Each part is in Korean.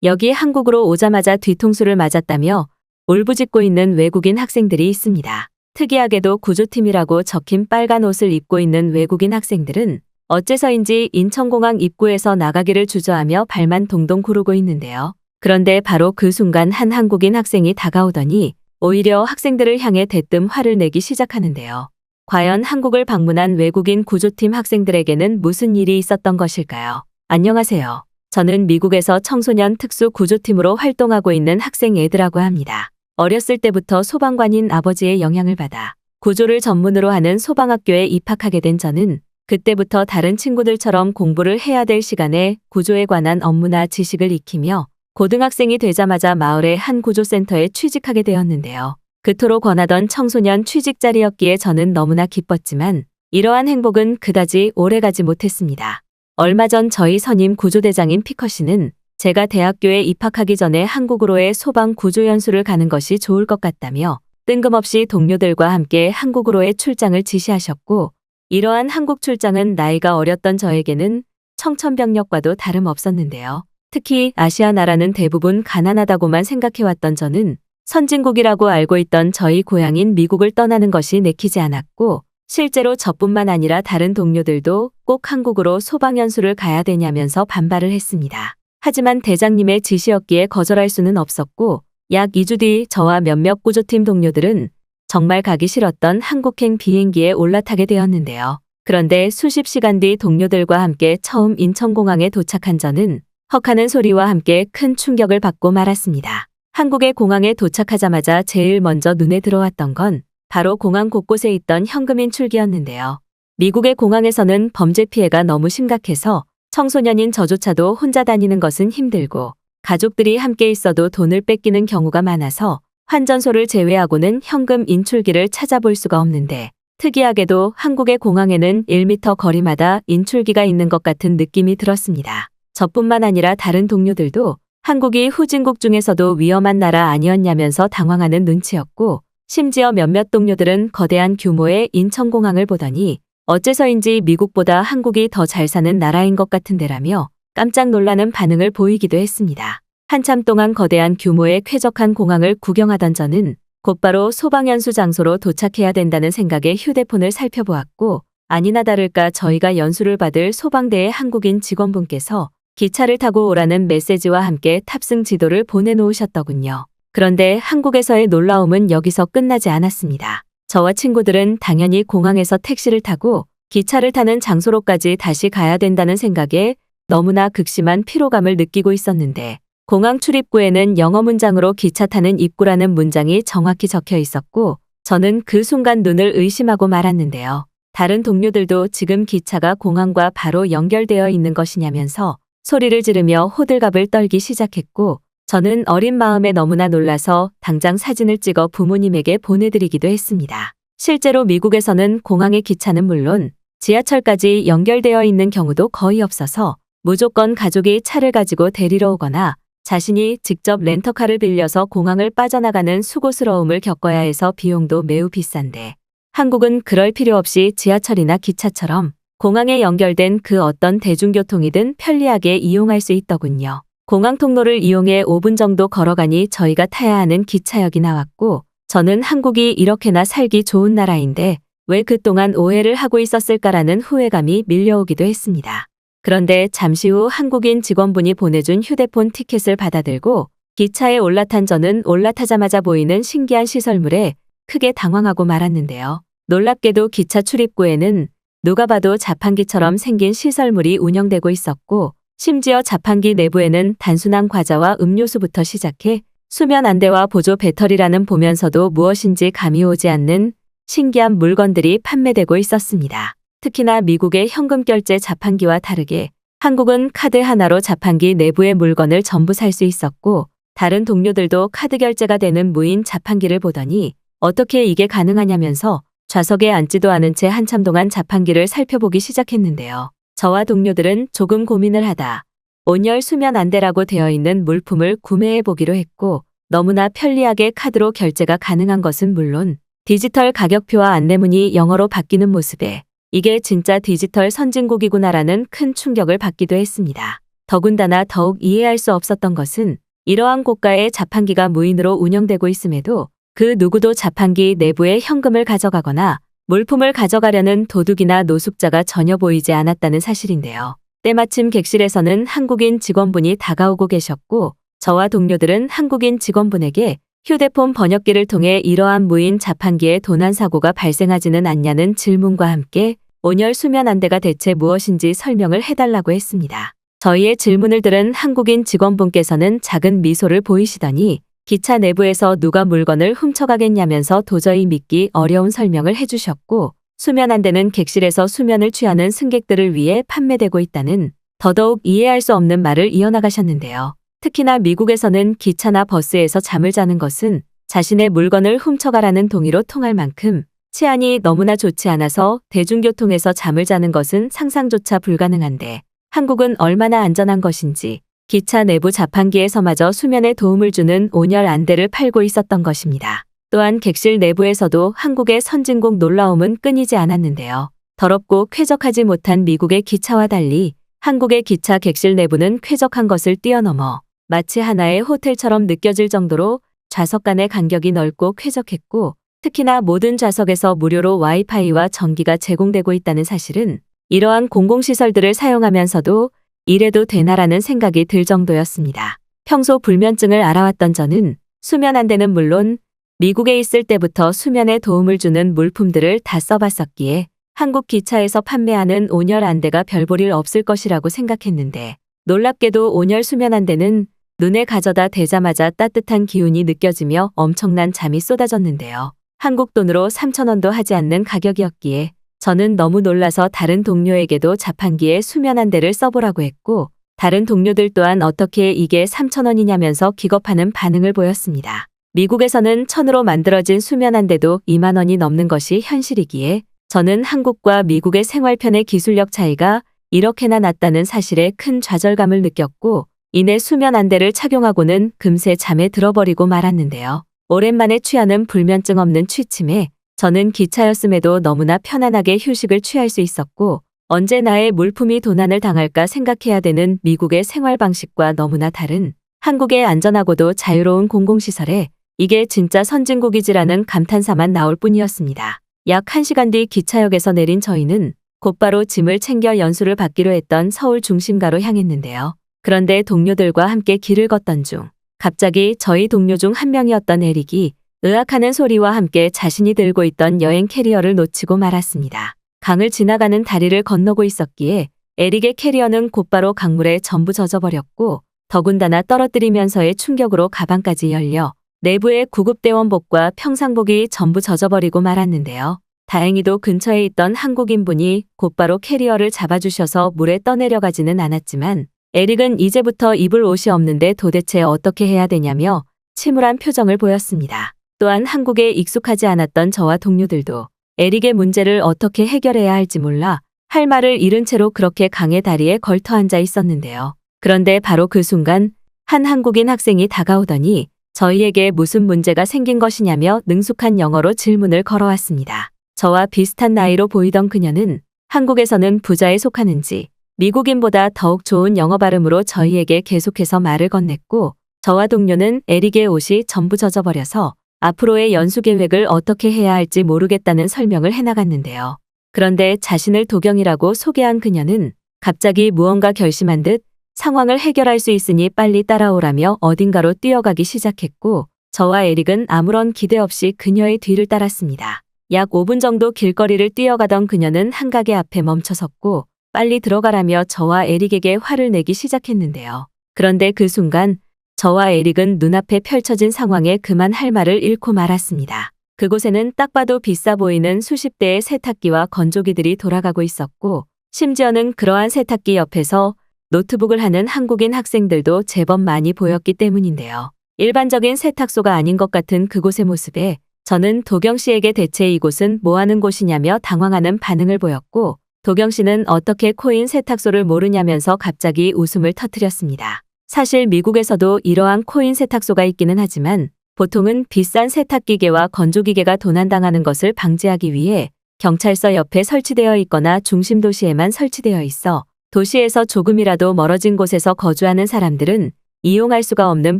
여기 한국으로 오자마자 뒤통수를 맞았다며 울부짖고 있는 외국인 학생들이 있습니다. 특이하게도 구조팀이라고 적힌 빨간 옷을 입고 있는 외국인 학생들은 어째서인지 인천공항 입구에서 나가기를 주저하며 발만 동동 구르고 있는데요. 그런데 바로 그 순간 한 한국인 학생이 다가오더니 오히려 학생들을 향해 대뜸 화를 내기 시작하는데요. 과연 한국을 방문한 외국인 구조팀 학생들에게는 무슨 일이 있었던 것일까요? 안녕하세요. 저는 미국에서 청소년 특수 구조팀으로 활동하고 있는 학생 에드라고 합니다. 어렸을 때부터 소방관인 아버지의 영향을 받아 구조를 전문으로 하는 소방학교에 입학하게 된 저는 그때부터 다른 친구들처럼 공부를 해야 될 시간에 구조에 관한 업무나 지식을 익히며 고등학생이 되자마자 마을의 한 구조센터에 취직하게 되었는데요. 그토록 권하던 청소년 취직 자리였기에 저는 너무나 기뻤지만 이러한 행복은 그다지 오래가지 못했습니다. 얼마 전 저희 선임 구조대장인 피커 씨는 제가 대학교에 입학하기 전에 한국으로의 소방 구조 연수를 가는 것이 좋을 것 같다며 뜬금없이 동료들과 함께 한국으로의 출장을 지시하셨고 이러한 한국 출장은 나이가 어렸던 저에게는 청천벽력과도 다름없었는데요. 특히 아시아 나라는 대부분 가난하다고만 생각해왔던 저는 선진국이라고 알고 있던 저희 고향인 미국을 떠나는 것이 내키지 않았고 실제로 저뿐만 아니라 다른 동료들도 꼭 한국으로 소방연수를 가야 되냐면서 반발을 했습니다. 하지만 대장님의 지시였기에 거절할 수는 없었고 약 2주 뒤 저와 몇몇 구조팀 동료들은 정말 가기 싫었던 한국행 비행기에 올라타게 되었는데요. 그런데 수십 시간 뒤 동료들과 함께 처음 인천공항에 도착한 저는 헉하는 소리와 함께 큰 충격을 받고 말았습니다. 한국의 공항에 도착하자마자 제일 먼저 눈에 들어왔던 건 바로 공항 곳곳에 있던 현금 인출기였는데요. 미국의 공항에서는 범죄 피해가 너무 심각해서 청소년인 저조차도 혼자 다니는 것은 힘들고 가족들이 함께 있어도 돈을 뺏기는 경우가 많아서 환전소를 제외하고는 현금 인출기를 찾아볼 수가 없는데 특이하게도 한국의 공항에는 1m 거리마다 인출기가 있는 것 같은 느낌이 들었습니다. 저뿐만 아니라 다른 동료들도 한국이 후진국 중에서도 위험한 나라 아니었냐면서 당황하는 눈치였고 심지어 몇몇 동료들은 거대한 규모의 인천공항을 보더니 어째서인지 미국보다 한국이 더 잘 사는 나라인 것 같은데라며 깜짝 놀라는 반응을 보이기도 했습니다. 한참 동안 거대한 규모의 쾌적한 공항을 구경하던 저는 곧바로 소방연수 장소로 도착해야 된다는 생각에 휴대폰을 살펴보았고 아니나 다를까 저희가 연수를 받을 소방대의 한국인 직원분께서 기차를 타고 오라는 메시지와 함께 탑승 지도를 보내놓으셨더군요. 그런데 한국에서의 놀라움은 여기서 끝나지 않았습니다. 저와 친구들은 당연히 공항에서 택시를 타고 기차를 타는 장소로까지 다시 가야 된다는 생각에 너무나 극심한 피로감을 느끼고 있었는데 공항 출입구에는 영어 문장으로 기차 타는 입구라는 문장이 정확히 적혀 있었고 저는 그 순간 눈을 의심하고 말았는데요. 다른 동료들도 지금 기차가 공항과 바로 연결되어 있는 것이냐면서 소리를 지르며 호들갑을 떨기 시작했고 저는 어린 마음에 너무나 놀라서 당장 사진을 찍어 부모님에게 보내드리기도 했습니다. 실제로 미국에서는 공항의 기차는 물론 지하철까지 연결되어 있는 경우도 거의 없어서 무조건 가족이 차를 가지고 데리러 오거나 자신이 직접 렌터카를 빌려서 공항을 빠져나가는 수고스러움을 겪어야 해서 비용도 매우 비싼데 한국은 그럴 필요 없이 지하철이나 기차처럼 공항에 연결된 그 어떤 대중교통이든 편리하게 이용할 수 있더군요. 공항 통로를 이용해 5분 정도 걸어가니 저희가 타야 하는 기차역이 나왔고 저는 한국이 이렇게나 살기 좋은 나라인데 왜 그동안 오해를 하고 있었을까라는 후회감이 밀려오기도 했습니다. 그런데 잠시 후 한국인 직원분이 보내준 휴대폰 티켓을 받아들고 기차에 올라탄 저는 올라타자마자 보이는 신기한 시설물에 크게 당황하고 말았는데요. 놀랍게도 기차 출입구에는 누가 봐도 자판기처럼 생긴 시설물이 운영되고 있었고 심지어 자판기 내부에는 단순한 과자와 음료수부터 시작해 수면 안대와 보조 배터리라는 보면서도 무엇인지 감이 오지 않는 신기한 물건들이 판매되고 있었습니다. 특히나 미국의 현금 결제 자판기와 다르게 한국은 카드 하나로 자판기 내부의 물건을 전부 살 수 있었고 다른 동료들도 카드 결제가 되는 무인 자판기를 보더니 어떻게 이게 가능하냐면서 좌석에 앉지도 않은 채 한참 동안 자판기를 살펴보기 시작했는데요. 저와 동료들은 조금 고민을 하다 온열 수면 안대라고 되어 있는 물품을 구매해 보기로 했고 너무나 편리하게 카드로 결제가 가능한 것은 물론 디지털 가격표와 안내문이 영어로 바뀌는 모습에 이게 진짜 디지털 선진국이구나라는 큰 충격을 받기도 했습니다. 더군다나 더욱 이해할 수 없었던 것은 이러한 고가의 자판기가 무인으로 운영되고 있음에도 그 누구도 자판기 내부에 현금을 가져가거나 물품을 가져가려는 도둑이나 노숙자가 전혀 보이지 않았다는 사실인데요. 때마침 객실에서는 한국인 직원분이 다가오고 계셨고 저와 동료들은 한국인 직원분에게 휴대폰 번역기를 통해 이러한 무인 자판기에 도난 사고가 발생하지는 않냐는 질문과 함께 온열 수면 안대가 대체 무엇인지 설명을 해달라고 했습니다. 저희의 질문을 들은 한국인 직원분께서는 작은 미소를 보이시더니 기차 내부에서 누가 물건을 훔쳐가겠냐면서 도저히 믿기 어려운 설명을 해주셨고 수면 안대는 객실에서 수면을 취하는 승객들을 위해 판매되고 있다는 더더욱 이해할 수 없는 말을 이어나가셨는데요. 특히나 미국에서는 기차나 버스에서 잠을 자는 것은 자신의 물건을 훔쳐가라는 동의로 통할 만큼 치안이 너무나 좋지 않아서 대중교통에서 잠을 자는 것은 상상조차 불가능한데 한국은 얼마나 안전한 것인지 기차 내부 자판기에서마저 수면에 도움을 주는 온열 안대를 팔고 있었던 것입니다. 또한 객실 내부에서도 한국의 선진국 놀라움은 끊이지 않았는데요. 더럽고 쾌적하지 못한 미국의 기차와 달리 한국의 기차 객실 내부는 쾌적한 것을 뛰어넘어 마치 하나의 호텔처럼 느껴질 정도로 좌석 간의 간격이 넓고 쾌적했고 특히나 모든 좌석에서 무료로 와이파이와 전기가 제공되고 있다는 사실은 이러한 공공시설들을 사용하면서도 이래도 되나라는 생각이 들 정도였습니다. 평소 불면증을 알아왔던 저는 수면 안대는 물론 미국에 있을 때부터 수면에 도움을 주는 물품들을 다 써봤었기에 한국 기차에서 판매하는 온열 안대가 별 볼 일 없을 것이라고 생각했는데 놀랍게도 온열 수면 안대는 눈에 가져다 대자마자 따뜻한 기운이 느껴지며 엄청난 잠이 쏟아졌는데요. 한국 돈으로 3,000원도 하지 않는 가격이었기에 저는 너무 놀라서 다른 동료에게도 자판기에 수면 안대를 써보라고 했고 다른 동료들 또한 어떻게 이게 3,000원이냐면서 기겁하는 반응을 보였습니다. 미국에서는 천으로 만들어진 수면 안대도 2만 원이 넘는 것이 현실이기에 저는 한국과 미국의 생활편의 기술력 차이가 이렇게나 낮다는 사실에 큰 좌절감을 느꼈고 이내 수면 안대를 착용하고는 금세 잠에 들어버리고 말았는데요. 오랜만에 취하는 불면증 없는 취침에 저는 기차였음에도 너무나 편안하게 휴식을 취할 수 있었고 언제 나의 물품이 도난을 당할까 생각해야 되는 미국의 생활 방식과 너무나 다른 한국의 안전하고도 자유로운 공공시설에 이게 진짜 선진국이지라는 감탄사만 나올 뿐이었습니다. 약 1시간 뒤 기차역에서 내린 저희는 곧바로 짐을 챙겨 연수를 받기로 했던 서울 중심가로 향했는데요. 그런데 동료들과 함께 길을 걷던 중 갑자기 저희 동료 중 한 명이었던 에릭이 으악하는 소리와 함께 자신이 들고 있던 여행 캐리어를 놓치고 말았습니다. 강을 지나가는 다리를 건너고 있었기에 에릭의 캐리어는 곧바로 강물에 전부 젖어버렸고 더군다나 떨어뜨리면서의 충격으로 가방까지 열려 내부의 구급대원복과 평상복이 전부 젖어버리고 말았는데요. 다행히도 근처에 있던 한국인분이 곧바로 캐리어를 잡아주셔서 물에 떠내려가지는 않았지만 에릭은 이제부터 입을 옷이 없는데 도대체 어떻게 해야 되냐며 침울한 표정을 보였습니다. 또한 한국에 익숙하지 않았던 저와 동료들도 에릭의 문제를 어떻게 해결해야 할지 몰라 할 말을 잃은 채로 그렇게 강의 다리에 걸터 앉아 있었는데요. 그런데 바로 그 순간 한 한국인 학생이 다가오더니 저희에게 무슨 문제가 생긴 것이냐며 능숙한 영어로 질문을 걸어왔습니다. 저와 비슷한 나이로 보이던 그녀는 한국에서는 부자에 속하는지 미국인보다 더욱 좋은 영어 발음으로 저희에게 계속해서 말을 건넸고 저와 동료는 에릭의 옷이 전부 젖어버려서 앞으로의 연수 계획을 어떻게 해야 할지 모르겠다는 설명을 해나갔는데요. 그런데 자신을 도경이라고 소개한 그녀는 갑자기 무언가 결심한 듯 상황을 해결할 수 있으니 빨리 따라오라며 어딘가로 뛰어가기 시작했고 저와 에릭은 아무런 기대 없이 그녀의 뒤를 따랐습니다. 약 5분 정도 길거리를 뛰어가던 그녀는 한 가게 앞에 멈춰섰고 빨리 들어가라며 저와 에릭에게 화를 내기 시작했는데요. 그런데 그 순간 저와 에릭은 눈앞에 펼쳐진 상황에 그만 할 말을 잃고 말았습니다. 그곳에는 딱 봐도 비싸 보이는 수십 대의 세탁기와 건조기들이 돌아가고 있었고 심지어는 그러한 세탁기 옆에서 노트북을 하는 한국인 학생들도 제법 많이 보였기 때문인데요. 일반적인 세탁소가 아닌 것 같은 그곳의 모습에 저는 도경 씨에게 대체 이곳은 뭐 하는 곳이냐며 당황하는 반응을 보였고 도경 씨는 어떻게 코인 세탁소를 모르냐면서 갑자기 웃음을 터뜨렸습니다. 사실 미국에서도 이러한 코인 세탁소가 있기는 하지만 보통은 비싼 세탁기계와 건조기계가 도난당하는 것을 방지하기 위해 경찰서 옆에 설치되어 있거나 중심 도시에만 설치되어 있어 도시에서 조금이라도 멀어진 곳에서 거주하는 사람들은 이용할 수가 없는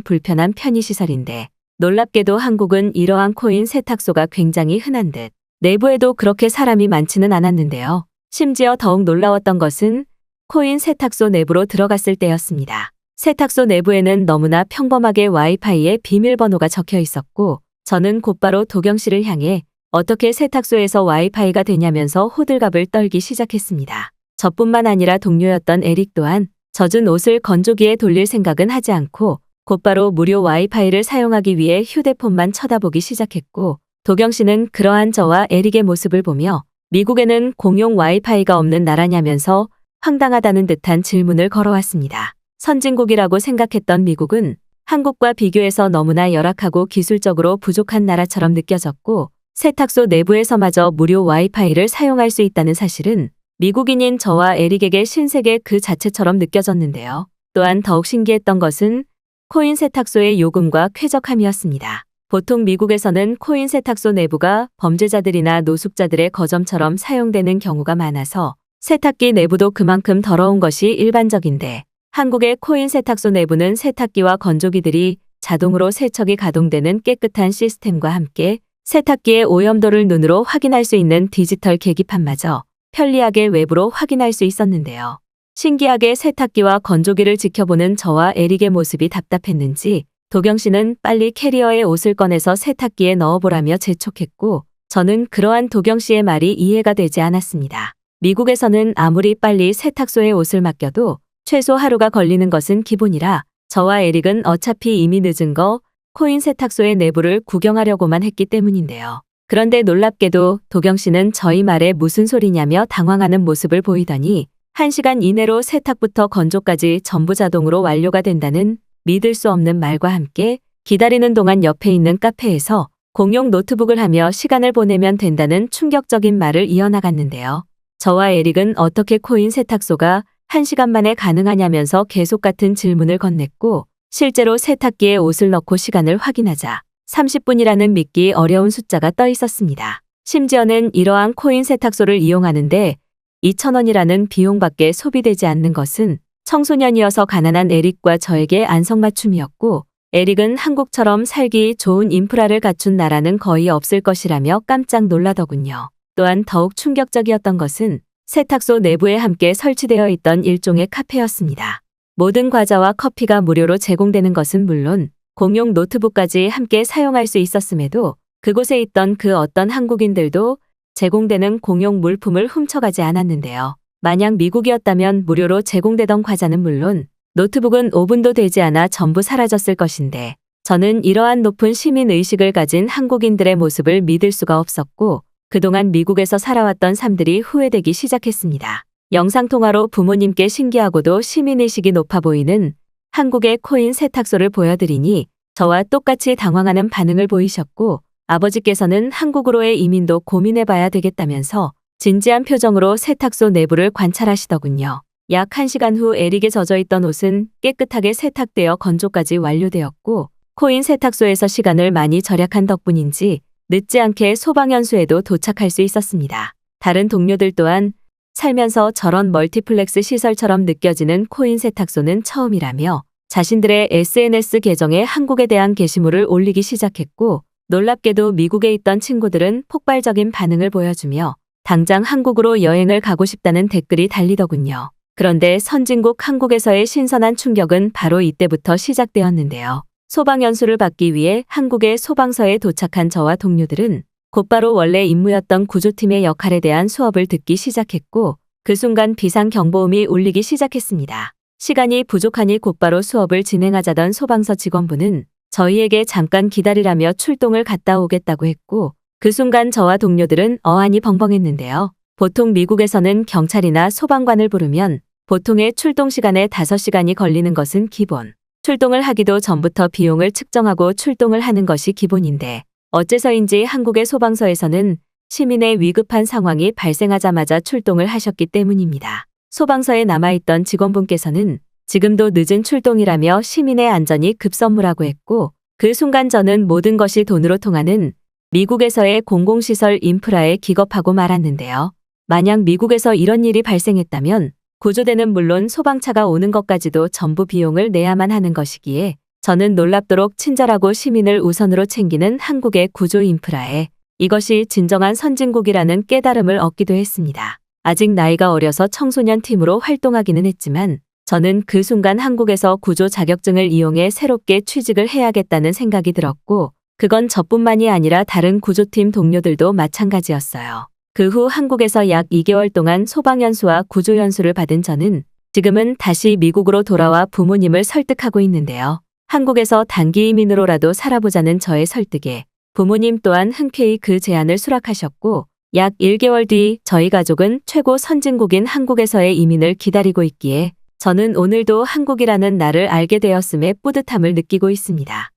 불편한 편의시설인데 놀랍게도 한국은 이러한 코인 세탁소가 굉장히 흔한 듯 내부에도 그렇게 사람이 많지는 않았는데요. 심지어 더욱 놀라웠던 것은 코인 세탁소 내부로 들어갔을 때였습니다. 세탁소 내부에는 너무나 평범하게 와이파이에 비밀번호가 적혀 있었고 저는 곧바로 도경 씨를 향해 어떻게 세탁소에서 와이파이가 되냐면서 호들갑을 떨기 시작했습니다. 저뿐만 아니라 동료였던 에릭 또한 젖은 옷을 건조기에 돌릴 생각은 하지 않고 곧바로 무료 와이파이를 사용하기 위해 휴대폰만 쳐다보기 시작했고 도경 씨는 그러한 저와 에릭의 모습을 보며 미국에는 공용 와이파이가 없는 나라냐면서 황당하다는 듯한 질문을 걸어왔습니다. 선진국이라고 생각했던 미국은 한국과 비교해서 너무나 열악하고 기술적으로 부족한 나라처럼 느껴졌고 세탁소 내부에서마저 무료 와이파이를 사용할 수 있다는 사실은 미국인인 저와 에릭에게 신세계 그 자체처럼 느껴졌는데요. 또한 더욱 신기했던 것은 코인 세탁소의 요금과 쾌적함이었습니다. 보통 미국에서는 코인 세탁소 내부가 범죄자들이나 노숙자들의 거점처럼 사용되는 경우가 많아서 세탁기 내부도 그만큼 더러운 것이 일반적인데 한국의 코인 세탁소 내부는 세탁기와 건조기들이 자동으로 세척이 가동되는 깨끗한 시스템과 함께 세탁기의 오염도를 눈으로 확인할 수 있는 디지털 계기판마저 편리하게 외부로 확인할 수 있었는데요. 신기하게 세탁기와 건조기를 지켜보는 저와 에릭의 모습이 답답했는지 도경 씨는 빨리 캐리어에 옷을 꺼내서 세탁기에 넣어보라며 재촉했고 저는 그러한 도경 씨의 말이 이해가 되지 않았습니다. 미국에서는 아무리 빨리 세탁소에 옷을 맡겨도 최소 하루가 걸리는 것은 기본이라 저와 에릭은 어차피 이미 늦은 거 코인 세탁소의 내부를 구경하려고만 했기 때문인데요. 그런데 놀랍게도 도경 씨는 저희 말에 무슨 소리냐며 당황하는 모습을 보이더니 1시간 이내로 세탁부터 건조까지 전부 자동으로 완료가 된다는 믿을 수 없는 말과 함께 기다리는 동안 옆에 있는 카페에서 공용 노트북을 하며 시간을 보내면 된다는 충격적인 말을 이어나갔는데요. 저와 에릭은 어떻게 코인 세탁소가 1시간 만에 가능하냐면서 계속 같은 질문을 건넸고 실제로 세탁기에 옷을 넣고 시간을 확인하자 30분이라는 믿기 어려운 숫자가 떠 있었습니다. 심지어는 이러한 코인 세탁소를 이용하는데 2,000원이라는 비용밖에 소비되지 않는 것은 청소년이어서 가난한 에릭과 저에게 안성맞춤이었고 에릭은 한국처럼 살기 좋은 인프라를 갖춘 나라는 거의 없을 것이라며 깜짝 놀라더군요. 또한 더욱 충격적이었던 것은 세탁소 내부에 함께 설치되어 있던 일종의 카페였습니다. 모든 과자와 커피가 무료로 제공되는 것은 물론 공용 노트북까지 함께 사용할 수 있었음에도 그곳에 있던 그 어떤 한국인들도 제공되는 공용 물품을 훔쳐가지 않았는데요. 만약 미국이었다면 무료로 제공되던 과자는 물론 노트북은 5분도 되지 않아 전부 사라졌을 것인데 저는 이러한 높은 시민의식을 가진 한국인들의 모습을 믿을 수가 없었고 그동안 미국에서 살아왔던 삶들이 후회되기 시작했습니다. 영상통화로 부모님께 신기하고도 시민의식이 높아 보이는 한국의 코인 세탁소를 보여드리니 저와 똑같이 당황하는 반응을 보이셨고 아버지께서는 한국으로의 이민도 고민해봐야 되겠다면서 진지한 표정으로 세탁소 내부를 관찰하시더군요. 약 1시간 후 에릭에 젖어있던 옷은 깨끗하게 세탁되어 건조까지 완료되었고 코인 세탁소에서 시간을 많이 절약한 덕분인지 늦지 않게 소방연수에도 도착할 수 있었습니다. 다른 동료들 또한 살면서 저런 멀티플렉스 시설처럼 느껴지는 코인 세탁소는 처음이라며 자신들의 SNS 계정에 한국에 대한 게시물을 올리기 시작했고 놀랍게도 미국에 있던 친구들은 폭발적인 반응을 보여주며 당장 한국으로 여행을 가고 싶다는 댓글이 달리더군요. 그런데 선진국 한국에서의 신선한 충격은 바로 이때부터 시작되었는데요. 소방연수를 받기 위해 한국의 소방서에 도착한 저와 동료들은 곧바로 원래 임무였던 구조팀의 역할에 대한 수업을 듣기 시작했고 그 순간 비상경보음이 울리기 시작했습니다. 시간이 부족하니 곧바로 수업을 진행하자던 소방서 직원분은 저희에게 잠깐 기다리라며 출동을 갔다 오겠다고 했고 그 순간 저와 동료들은 어안이 벙벙했는데요. 보통 미국에서는 경찰이나 소방관을 부르면 보통의 출동 시간에 5시간이 걸리는 것은 기본. 출동을 하기도 전부터 비용을 측정하고 출동을 하는 것이 기본인데 어째서인지 한국의 소방서에서는 시민의 위급한 상황이 발생하자마자 출동을 하셨기 때문입니다. 소방서에 남아있던 직원분께서는 지금도 늦은 출동이라며 시민의 안전이 급선무라고 했고 그 순간 저는 모든 것이 돈으로 통하는 미국에서의 공공시설 인프라에 기겁하고 말았는데요. 만약 미국에서 이런 일이 발생했다면 구조대는 물론 소방차가 오는 것까지도 전부 비용을 내야만 하는 것이기에 저는 놀랍도록 친절하고 시민을 우선으로 챙기는 한국의 구조 인프라에 이것이 진정한 선진국이라는 깨달음을 얻기도 했습니다. 아직 나이가 어려서 청소년 팀으로 활동하기는 했지만 저는 그 순간 한국에서 구조 자격증을 이용해 새롭게 취직을 해야겠다는 생각이 들었고 그건 저뿐만이 아니라 다른 구조팀 동료들도 마찬가지였어요. 그 후 한국에서 약 2개월 동안 소방연수와 구조연수를 받은 저는 지금은 다시 미국으로 돌아와 부모님을 설득하고 있는데요. 한국에서 단기 이민으로라도 살아보자는 저의 설득에 부모님 또한 흔쾌히 그 제안을 수락하셨고 약 1개월 뒤 저희 가족은 최고 선진국인 한국에서의 이민을 기다리고 있기에 저는 오늘도 한국이라는 나를 알게 되었음에 뿌듯함을 느끼고 있습니다.